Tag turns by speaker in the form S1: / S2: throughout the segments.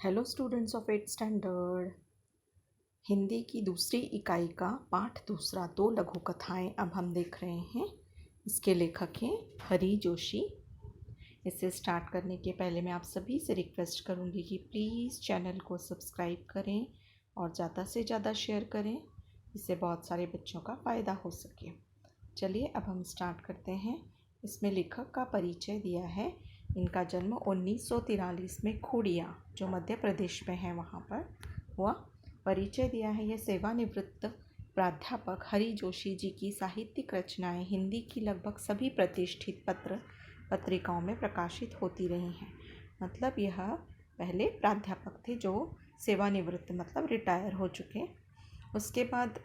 S1: Hello students of 8th standard. Hindi की दूसरी इकाई का पाठ दूसरा 2 लघु कथाएं अब हम देख रहे हैं। इसके लेखक हैं हरी जोशी। इसे स्टार्ट करने के पहले मैं आप सभी से रिक्वेस्ट करूंगी कि प्लीज़ चैनल को सब्सक्राइब करें और ज़्यादा से ज़्यादा शेयर करें, इससे बहुत सारे बच्चों का फ़ायदा हो सके। चलिए अब हम स्टार्ट करते हैं। इसमें लेखक का परिचय दिया है। इनका जन्म 1943 में खूड़िया, जो मध्य प्रदेश में है, वहाँ पर हुआ। परिचय दिया है। यह सेवानिवृत्त प्राध्यापक हरि जोशी जी की साहित्यिक रचनाएं हिंदी की लगभग सभी प्रतिष्ठित पत्रिकाओं में प्रकाशित होती रही हैं। मतलब यह पहले प्राध्यापक थे जो सेवानिवृत्त मतलब रिटायर हो चुके। उसके बाद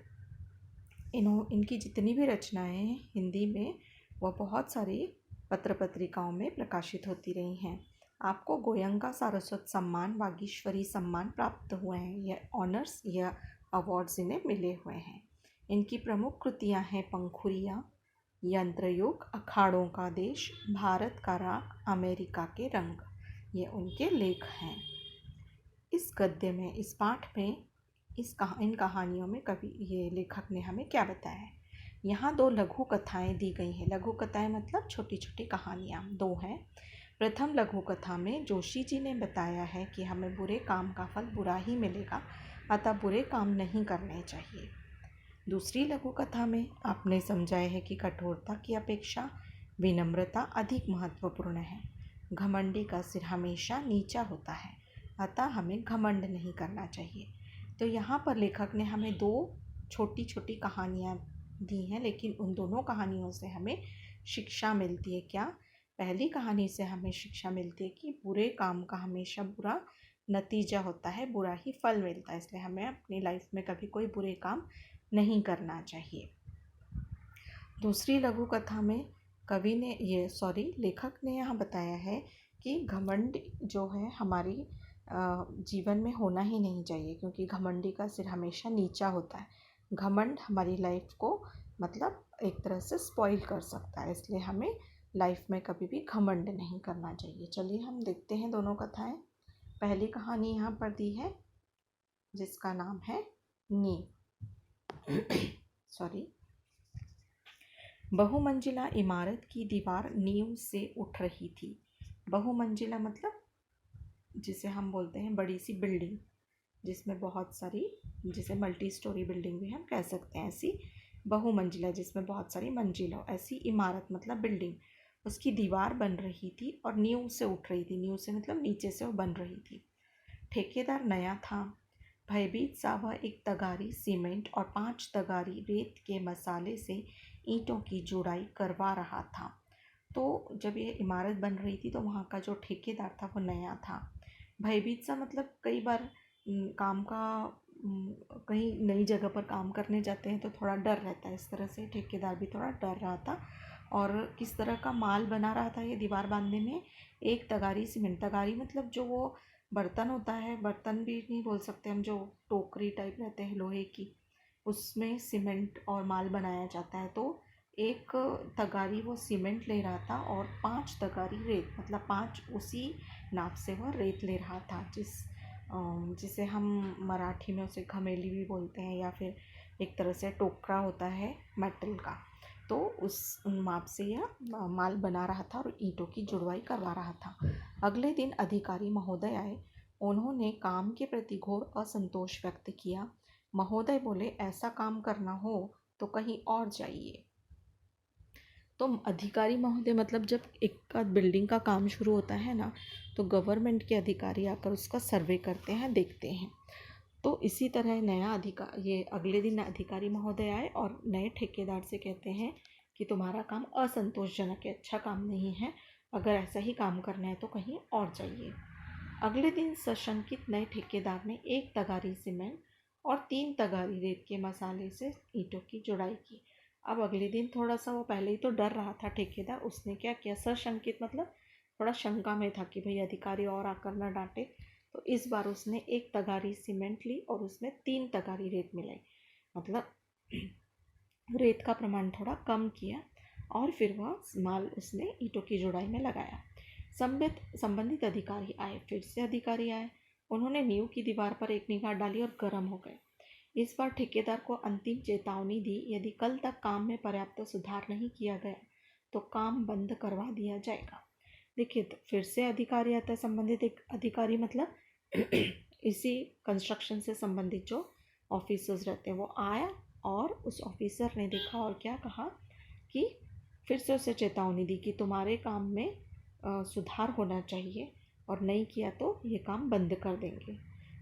S1: इनकी जितनी भी रचनाएं हैं हिंदी में, वह बहुत सारी पत्र पत्रिकाओं में प्रकाशित होती रही हैं। आपको गोयंका सारस्वत सम्मान, वागीश्वरी सम्मान प्राप्त हुए हैं। यह ऑनर्स या अवार्ड्स इन्हें मिले हुए हैं। इनकी प्रमुख कृतियां हैं पंखुरिया, यंत्रयुग, अखाड़ों का देश, भारत का राग, अमेरिका के रंग। ये उनके लेख हैं। इस गद्य में, इस पाठ में, इन कहानियों में ये लेखक ने हमें क्या बताया है। यहाँ 2 लघु कथाएं दी गई हैं। लघु कथाएं मतलब छोटी छोटी कहानियाँ 2 हैं। प्रथम लघु कथा में जोशी जी ने बताया है कि हमें बुरे काम का फल बुरा ही मिलेगा, अतः बुरे काम नहीं करने चाहिए। दूसरी लघु कथा में आपने समझाया है कि कठोरता की अपेक्षा विनम्रता अधिक महत्वपूर्ण है। घमंडी का सिर हमेशा नीचा होता है, अतः हमें घमंड नहीं करना चाहिए। तो यहाँ पर लेखक ने हमें 2 छोटी छोटी कहानियाँ दी हैं, लेकिन उन दोनों कहानियों से हमें शिक्षा मिलती है। क्या? पहली कहानी से हमें शिक्षा मिलती है कि बुरे काम का हमेशा बुरा नतीजा होता है, बुरा ही फल मिलता है, इसलिए हमें अपनी लाइफ में कभी कोई बुरे काम नहीं करना चाहिए। दूसरी लघु कथा में लेखक ने यहाँ बताया है कि घमंड जो है हमारी जीवन में होना ही नहीं चाहिए, क्योंकि घमंडी का सिर हमेशा नीचा होता है। घमंड हमारी लाइफ को मतलब एक तरह से स्पॉइल कर सकता है, इसलिए हमें लाइफ में कभी भी घमंड नहीं करना चाहिए। चलिए हम देखते हैं दोनों कथाएं। पहली कहानी यहाँ पर दी है जिसका नाम है नींव। बहुमंजिला इमारत की दीवार नींव से उठ रही थी। बहुमंजिला मतलब जिसे हम बोलते हैं बड़ी सी बिल्डिंग, जिसमें बहुत सारी, जिसे मल्टी स्टोरी बिल्डिंग भी हम कह सकते हैं। ऐसी बहुमंजिला जिसमें बहुत सारी मंजिल हो, ऐसी इमारत मतलब बिल्डिंग, उसकी दीवार बन रही थी और नींव से उठ रही थी। नींव से मतलब नीचे से वो बन रही थी। ठेकेदार नया था। भयभीत सा वह एक तगारी सीमेंट और 5 तगारी रेत के मसाले से ईंटों की जुड़ाई करवा रहा था। तो जब ये इमारत बन रही थी तो वहाँ का जो ठेकेदार था वो नया था। भयभीत सा मतलब कई बार काम का कहीं नई जगह पर काम करने जाते हैं तो थोड़ा डर रहता है। इस तरह से ठेकेदार भी थोड़ा डर रहा था। और किस तरह का माल बना रहा था ये दीवार बांधने में? एक तगारी सीमेंट। तगारी मतलब जो वो बर्तन होता है, बर्तन भी नहीं बोल सकते हम, जो टोकरी टाइप रहते हैं लोहे की, उसमें सीमेंट और माल बनाया जाता है। तो एक तगारी वो सीमेंट ले रहा था और 5 तगारी रेत, मतलब 5 उसी नाप से वह रेत ले रहा था, जिसे हम मराठी में उसे घमेली भी बोलते हैं, या फिर एक तरह से टोकरा होता है मेटल का। तो उस माप से यह माल बना रहा था और ईंटों की जुड़वाई करवा रहा था। अगले दिन अधिकारी महोदय आए। उन्होंने काम के प्रति घोर असंतोष व्यक्त किया। महोदय बोले, ऐसा काम करना हो तो कहीं और जाइए। तो अधिकारी महोदय मतलब जब एक बिल्डिंग का काम शुरू होता है ना, तो गवर्नमेंट के अधिकारी आकर उसका सर्वे करते हैं, देखते हैं। तो इसी तरह ये अगले दिन अधिकारी महोदय आए और नए ठेकेदार से कहते हैं कि तुम्हारा काम असंतोषजनक है, अच्छा काम नहीं है, अगर ऐसा ही काम करना है तो कहीं और जाइए। अगले दिन सशंकित नए ठेकेदार ने 1 तगारी सीमेंट और 3 तगारी रेत के मसाले से ईंटों की जुड़ाई की। अब अगले दिन थोड़ा सा, वो पहले ही तो डर रहा था ठेकेदार, उसने क्या किया, सशंकित मतलब थोड़ा शंका में था कि भाई अधिकारी और आकर न डांटे। तो इस बार उसने 1 तगारी सीमेंट ली और उसमें 3 तगारी रेत मिलाई, मतलब रेत का प्रमाण थोड़ा कम किया, और फिर वह माल उसने ईंटों की जुड़ाई में लगाया। संबंधित अधिकारी आए, फिर से अधिकारी आए। उन्होंने नींव की दीवार पर एक निगाह डाली और गर्म हो गए। इस बार ठेकेदार को अंतिम चेतावनी दी, यदि कल तक काम में पर्याप्त सुधार नहीं किया गया तो काम बंद करवा दिया जाएगा। देखिए, तो फिर से अधिकारी आता है, संबंधित एक अधिकारी मतलब इसी कंस्ट्रक्शन से संबंधित जो ऑफिसर्स रहते हैं वो आया, और उस ऑफिसर ने देखा और क्या कहा कि फिर से उसे चेतावनी दी कि तुम्हारे काम में सुधार होना चाहिए और नहीं किया तो ये काम बंद कर देंगे।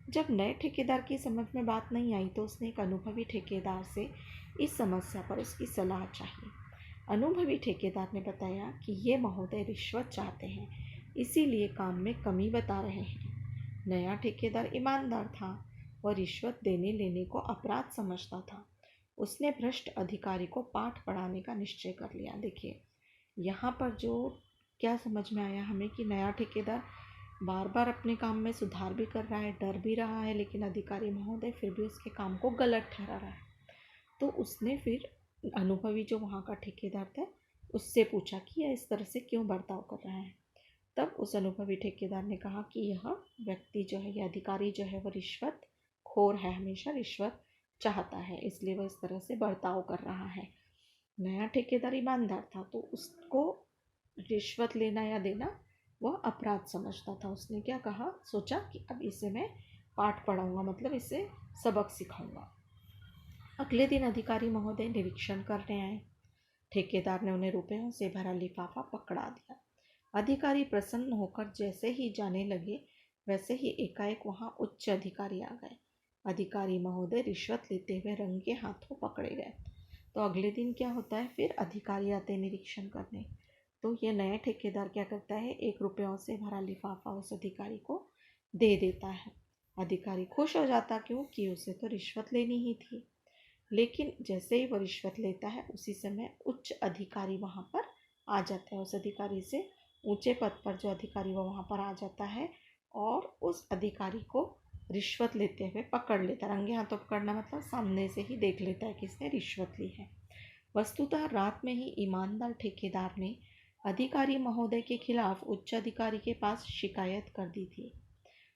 S1: जब नए ठेकेदार की समझ में बात नहीं आई तो उसने एक अनुभवी ठेकेदार से इस समस्या पर उसकी सलाह चाहिए। अनुभवी ठेकेदार ने बताया कि ये महोदय रिश्वत चाहते हैं, इसीलिए काम में कमी बता रहे हैं। नया ठेकेदार ईमानदार था, वह रिश्वत देने लेने को अपराध समझता था। उसने भ्रष्ट अधिकारी को पाठ पढ़ाने का निश्चय कर लिया। देखिए, यहाँ पर जो क्या समझ में आया हमें कि नया ठेकेदार बार बार अपने काम में सुधार भी कर रहा है, डर भी रहा है, लेकिन अधिकारी महोदय फिर भी उसके काम को गलत ठहरा रहा है। तो उसने फिर अनुभवी जो वहाँ का ठेकेदार था उससे पूछा कि यह इस तरह से क्यों बर्ताव कर रहा है। तब उस अनुभवी ठेकेदार ने कहा कि यह व्यक्ति जो है, यह अधिकारी जो है, वह रिश्वत खोर है, हमेशा रिश्वत चाहता है, इसलिए वह इस तरह से बर्ताव कर रहा है। नया ठेकेदार ईमानदार था तो उसको रिश्वत लेना या देना वह अपराध समझता था। उसने क्या कहा, सोचा कि अब इसे मैं पाठ पढ़ाऊंगा, मतलब इसे सबक सिखाऊंगा। अगले दिन अधिकारी महोदय निरीक्षण करने आए। ठेकेदार ने उन्हें रुपयों से भरा लिफाफा पकड़ा दिया। अधिकारी प्रसन्न होकर जैसे ही जाने लगे वैसे ही एकाएक वहां उच्च अधिकारी आ गए। अधिकारी महोदय रिश्वत लेते हुए रंगे हाथों पकड़े गए। तो अगले दिन क्या होता है, फिर अधिकारी आते निरीक्षण करने। तो ये नया ठेकेदार क्या करता है, 1 रुपयों से भरा लिफाफा उस अधिकारी को दे देता है। अधिकारी खुश हो जाता, क्योंकि उसे तो रिश्वत लेनी ही थी। लेकिन जैसे ही वो रिश्वत लेता है उसी समय उच्च अधिकारी वहाँ पर आ जाता है। उस अधिकारी से ऊंचे पद पर जो अधिकारी वो वहाँ पर आ जाता है और उस अधिकारी को रिश्वत लेते हुए पकड़ लेता है। रंगे हाथों पकड़ना मतलब सामने से ही देख लेता है कि इसने रिश्वत ली है। वस्तुतः रात में ही ईमानदार ठेकेदार ने अधिकारी महोदय के खिलाफ उच्च अधिकारी के पास शिकायत कर दी थी।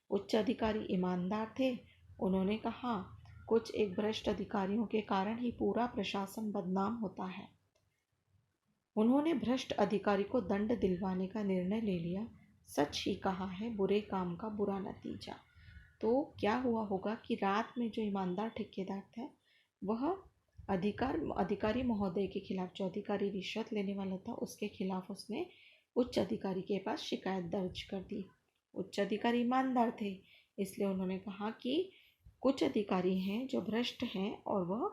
S1: उच्च अधिकारी ईमानदार थे। उन्होंने कहा, कुछ एक भ्रष्ट अधिकारियों के कारण ही पूरा प्रशासन बदनाम होता है। उन्होंने भ्रष्ट अधिकारी को दंड दिलवाने का निर्णय ले लिया। सच ही कहा है, बुरे काम का बुरा नतीजा। तो क्या हुआ होगा कि रात में जो ईमानदार ठेकेदार था वह अधिकारी महोदय के खिलाफ, जो अधिकारी रिश्वत लेने वाला था उसके खिलाफ उसने उच्च अधिकारी के पास शिकायत दर्ज कर दी। उच्च अधिकारी ईमानदार थे, इसलिए उन्होंने कहा कि कुछ अधिकारी हैं जो भ्रष्ट हैं और वह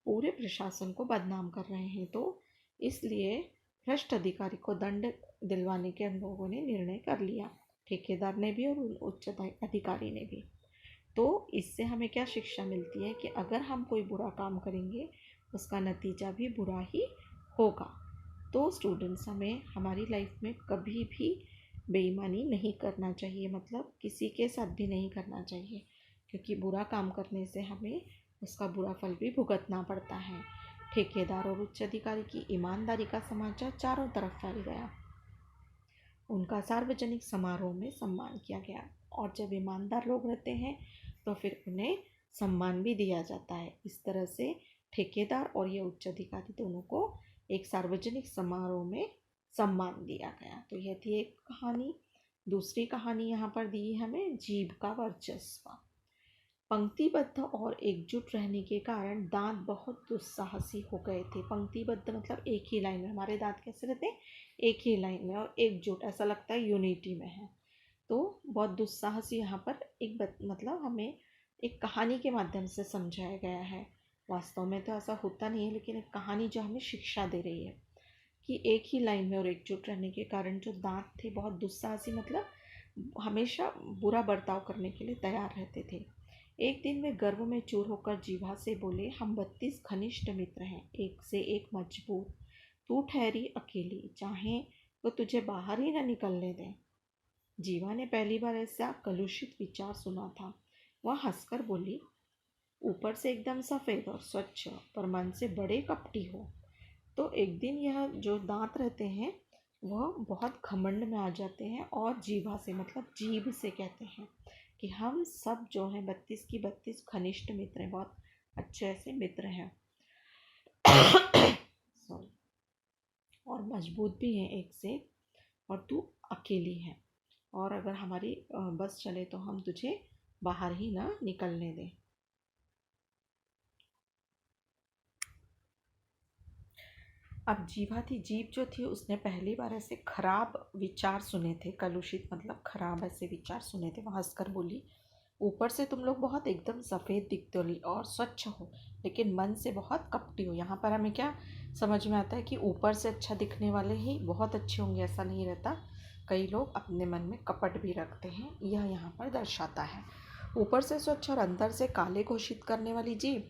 S1: पूरे प्रशासन को बदनाम कर रहे हैं, तो इसलिए भ्रष्ट अधिकारी को दंड दिलवाने के हम लोगों ने निर्णय कर लिया, ठेकेदार ने भी और उच्च अधिकारी ने भी। तो इससे हमें क्या शिक्षा मिलती है कि अगर हम कोई बुरा काम करेंगे उसका नतीजा भी बुरा ही होगा। तो स्टूडेंट्स, हमें हमारी लाइफ में कभी भी बेईमानी नहीं करना चाहिए, मतलब किसी के साथ भी नहीं करना चाहिए, क्योंकि बुरा काम करने से हमें उसका बुरा फल भी भुगतना पड़ता है। ठेकेदार और उच्च अधिकारी की ईमानदारी का समाचार चारों तरफ फैल गया। उनका सार्वजनिक समारोह में सम्मान किया गया, और जब ईमानदार लोग रहते हैं तो फिर उन्हें सम्मान भी दिया जाता है। इस तरह से ठेकेदार और ये उच्च अधिकारी दोनों को एक सार्वजनिक समारोह में सम्मान दिया गया। तो यह थी एक कहानी। दूसरी कहानी यहाँ पर दी हमें, जीभ का वर्चस्व। पंक्तिबद्ध और एकजुट रहने के कारण दांत बहुत दुस्साहसी हो गए थे। पंक्तिबद्ध मतलब एक ही लाइन में, हमारे दांत कैसे रहते हैं, एक ही लाइन में, और एकजुट ऐसा लगता है यूनिटी में है। तो बहुत दुस्साहसी यहाँ पर एक मतलब हमें एक कहानी के माध्यम से समझाया गया है। वास्तव में तो ऐसा होता नहीं है, लेकिन एक कहानी जो हमें शिक्षा दे रही है कि एक ही लाइन में और एकजुट रहने के कारण जो दांत थे बहुत दुस्साहसी मतलब हमेशा बुरा बर्ताव करने के लिए तैयार रहते थे। एक दिन वे गर्व में चूर होकर जीभा से बोले, हम 32 घनिष्ठ मित्र हैं, एक से एक मजबूत। तू ठहरी अकेली, चाहे तो तुझे बाहर ही न निकलने दें। जीवा ने पहली बार ऐसा कलुषित विचार सुना था। वह हंसकर बोली, ऊपर से एकदम सफ़ेद और स्वच्छ, पर मन से बड़े कपटी हो। तो एक दिन यह जो दांत रहते हैं वह बहुत घमंड में आ जाते हैं और जीभा से मतलब जीभ से कहते हैं कि हम सब जो हैं 32 की 32 घनिष्ठ मित्र हैं, बहुत अच्छे ऐसे मित्र हैं सॉरी, और मजबूत भी हैं एक से, और तू अकेली है, और अगर हमारी बस चले तो हम तुझे बाहर ही ना निकलने दें। अब जीवा थी, जीव जो थी उसने पहली बार ऐसे खराब विचार सुने थे, कलुषित मतलब खराब ऐसे विचार सुने थे। वह हंसकर बोली, ऊपर से तुम लोग बहुत एकदम सफ़ेद दिखते हो और स्वच्छ हो, लेकिन मन से बहुत कपटी हो। यहाँ पर हमें क्या समझ में आता है कि ऊपर से अच्छा दिखने वाले ही बहुत अच्छे होंगे, ऐसा नहीं रहता। कई लोग अपने मन में कपट भी रखते हैं, यह यहाँ पर दर्शाता है। ऊपर से स्वच्छ और अंदर से काले घोषित करने वाली जीव,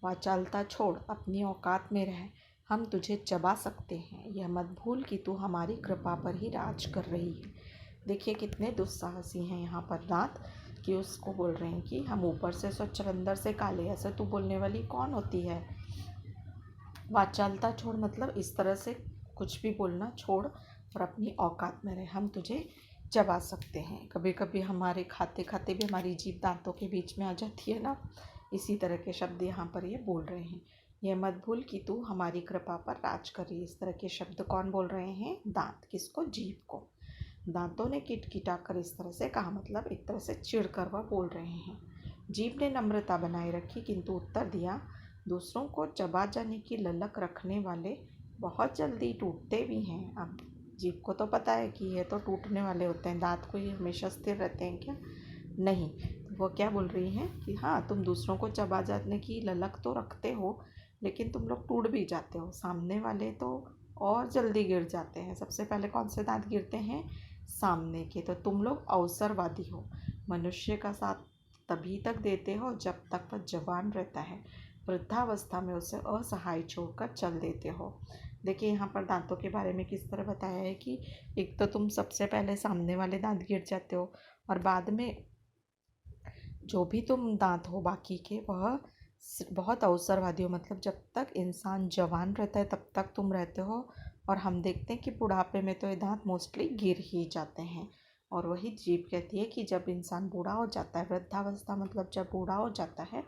S1: वाचालता छोड़, अपनी औकात में रह, हम तुझे चबा सकते हैं। यह मत भूल कि तू हमारी कृपा पर ही राज कर रही है। देखिए कितने दुस्साहसी हैं यहाँ पर दांत, कि उसको बोल रहे हैं कि हम ऊपर से स्वच्छ अंदर से काले। ऐसे तू बोलने वाली कौन होती है? वाचालता छोड़ मतलब इस तरह से कुछ भी बोलना छोड़ और अपनी औकात में रहे, हम तुझे चबा सकते हैं। कभी कभी हमारे खाते खाते भी हमारी जीभ दांतों के बीच में आ जाती है ना, इसी तरह के शब्द यहाँ पर ये बोल रहे हैं। यह मत भूल कि तू हमारी कृपा पर राज कर रही है। इस तरह के शब्द कौन बोल रहे हैं? दांत। किसको? जीभ को। दांतों ने किटकिटा कर इस तरह से कहा, मतलब एक तरह से चिढ़ कर वह बोल रहे हैं। जीभ ने नम्रता बनाए रखी किंतु उत्तर दिया, दूसरों को चबा जाने की ललक रखने वाले बहुत जल्दी टूटते भी हैं। अब जीभ को तो पता है कि ये तो टूटने वाले होते हैं, दांत को ये हमेशा स्थिर रहते हैं क्या? नहीं। तो वो क्या बोल रही हैं कि हाँ, तुम दूसरों को चबा जाने की ललक तो रखते हो, लेकिन तुम लोग टूट भी जाते हो। सामने वाले तो और जल्दी गिर जाते हैं। सबसे पहले कौन से दांत गिरते हैं? सामने के। तो तुम लोग अवसरवादी हो। मनुष्य का साथ तभी तक देते हो जब तक वह जवान रहता है, वृद्धावस्था में उसे असहाय छोड़कर चल देते हो। देखिए यहाँ पर दांतों के बारे में किस तरह बताया है कि एक तो तुम सबसे पहले सामने वाले दांत गिर जाते हो, और बाद में जो भी तुम दांत हो बाकी के वह बहुत अवसरवादी हो। मतलब जब तक इंसान जवान रहता है तब तक तुम रहते हो, और हम देखते हैं कि बुढ़ापे में तो ये दांत मोस्टली गिर ही जाते हैं। और वही जीभ कहती है कि जब इंसान बूढ़ा हो जाता है, वृद्धावस्था मतलब जब बूढ़ा हो जाता है,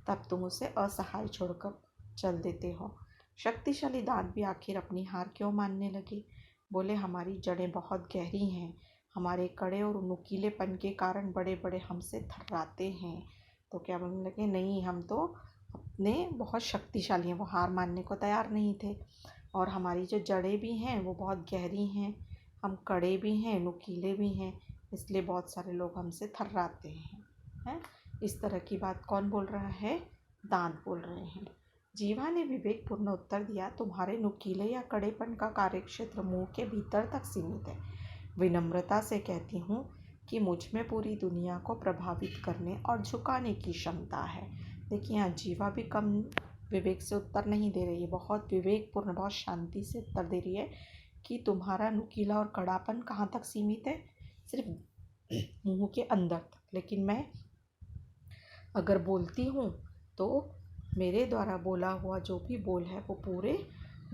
S1: तब तुम उसे असहाय छोड़कर चल देते हो। शक्तिशाली दांत भी आखिर अपनी हार क्यों मानने लगे? बोले, हमारी जड़ें बहुत गहरी हैं, हमारे कड़े और नुकीलेपन के कारण बड़े बड़े हमसे थर्राते हैं। तो क्या बोलने लगे, नहीं हम तो अपने बहुत शक्तिशाली हैं। वो हार मानने को तैयार नहीं थे, और हमारी जो जड़ें भी हैं वो बहुत गहरी हैं, हम कड़े भी हैं, नुकीले भी हैं, इसलिए बहुत सारे लोग हमसे थर्राते हैं। इस तरह की बात कौन बोल रहा है? दांत बोल रहे हैं। जीवा ने विवेकपूर्ण उत्तर दिया, तुम्हारे नुकीले या कड़ेपन का कार्यक्षेत्र मुंह के भीतर तक सीमित है। विनम्रता से कहती हूँ कि मुझ में पूरी दुनिया को प्रभावित करने और झुकाने की क्षमता है। देखिए यहाँ जीवा भी कम विवेक से उत्तर नहीं दे रही है, बहुत विवेकपूर्ण, बहुत शांति से उत्तर दे रही है कि तुम्हारा नुकीला और कड़ापन कहाँ तक सीमित है? सिर्फ मुंह के अंदर तक। लेकिन मैं अगर बोलती हूँ तो मेरे द्वारा बोला हुआ जो भी बोल है वो पूरे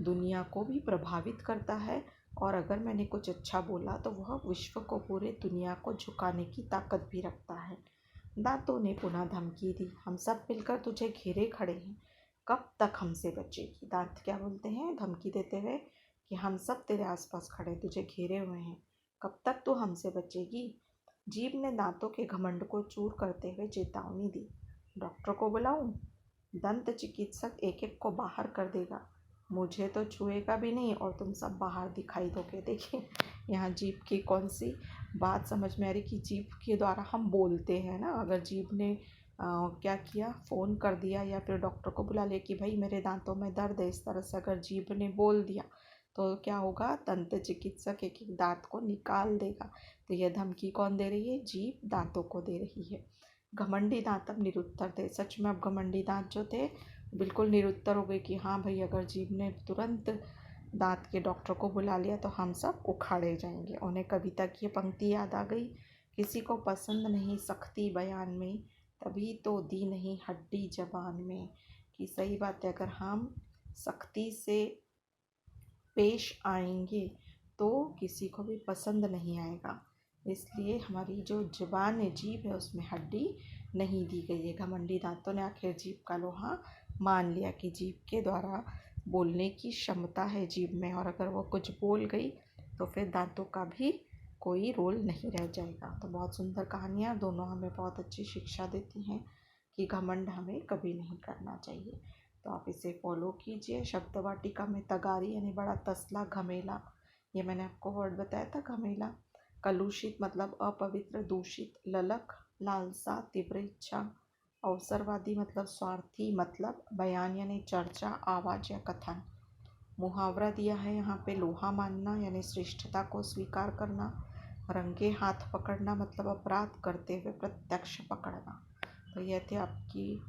S1: दुनिया को भी प्रभावित करता है, और अगर मैंने कुछ अच्छा बोला तो वह विश्व को, पूरे दुनिया को झुकाने की ताकत भी रखता है। दांतों ने पुनः धमकी दी, हम सब मिलकर तुझे घेरे खड़े हैं, कब तक हमसे बचेगी? दांत क्या बोलते हैं धमकी देते हुए? कि हम सब तेरे आसपास खड़े, तुझे घेरे हुए हैं, कब तक तू हमसे बचेगी? जीभ ने दांतों के घमंड को चूर करते हुए चेतावनी दी, डॉक्टर को बुलाऊं? दंत चिकित्सक एक एक को बाहर कर देगा, मुझे तो छुएगा भी नहीं और तुम सब बाहर दिखाई दोगे। देखिए यहाँ जीभ की कौन सी बात समझ में आ रही कि जीभ के द्वारा हम बोलते हैं ना। अगर जीभ ने क्या किया, फ़ोन कर दिया या फिर डॉक्टर को बुला लिया कि भाई मेरे दांतों में दर्द है, इस तरह से अगर जीभ ने बोल दिया तो क्या होगा? दंत चिकित्सक एक एक दांत को निकाल देगा। तो यह धमकी कौन दे रही है? जीभ दांतों को दे रही है। घमंडी दांत अब निरुत्तर थे। सच में अब घमंडी दांत जो थे बिल्कुल निरुत्तर हो गए कि हाँ भाई, अगर जीभ ने तुरंत दांत के डॉक्टर को बुला लिया तो हम सब उखाड़े जाएंगे। उन्हें कविता की पंक्ति याद आ गई, किसी को पसंद नहीं सख्ती बयान में, तभी तो दी नहीं हड्डी जबान में। कि सही बात है, अगर हम सख्ती से पेश आएंगे तो किसी को भी पसंद नहीं आएगा। इसलिए हमारी जो ज़ुबान है, जीभ है, उसमें हड्डी नहीं दी गई है। घमंडी दांतों ने आखिर जीभ का लोहा मान लिया कि जीभ के द्वारा बोलने की क्षमता है जीभ में, और अगर वो कुछ बोल गई तो फिर दांतों का भी कोई रोल नहीं रह जाएगा। तो बहुत सुंदर कहानियाँ दोनों हमें बहुत अच्छी शिक्षा देती हैं कि घमंड हमें कभी नहीं करना चाहिए। तो आप इसे फॉलो कीजिए। शब्द वाटिका में तगारी यानी बड़ा तसला, घमेला, ये मैंने आपको वर्ड बताया था घमेला। कलुषित मतलब अपवित्र, दूषित, ललक लालसा, तीव्र इच्छा। अवसरवादी मतलब स्वार्थी, मतलब बयान यानी चर्चा, आवाज़ या कथन। मुहावरा दिया है यहाँ पे लोहा मानना यानी श्रेष्ठता को स्वीकार करना। रंगे हाथ पकड़ना मतलब अपराध करते हुए प्रत्यक्ष पकड़ना। तो यह थे आपकी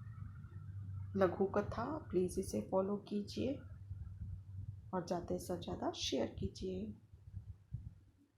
S1: लघु कथा। प्लीज़ इसे फॉलो कीजिए और ज़्यादा से ज़्यादा शेयर कीजिए।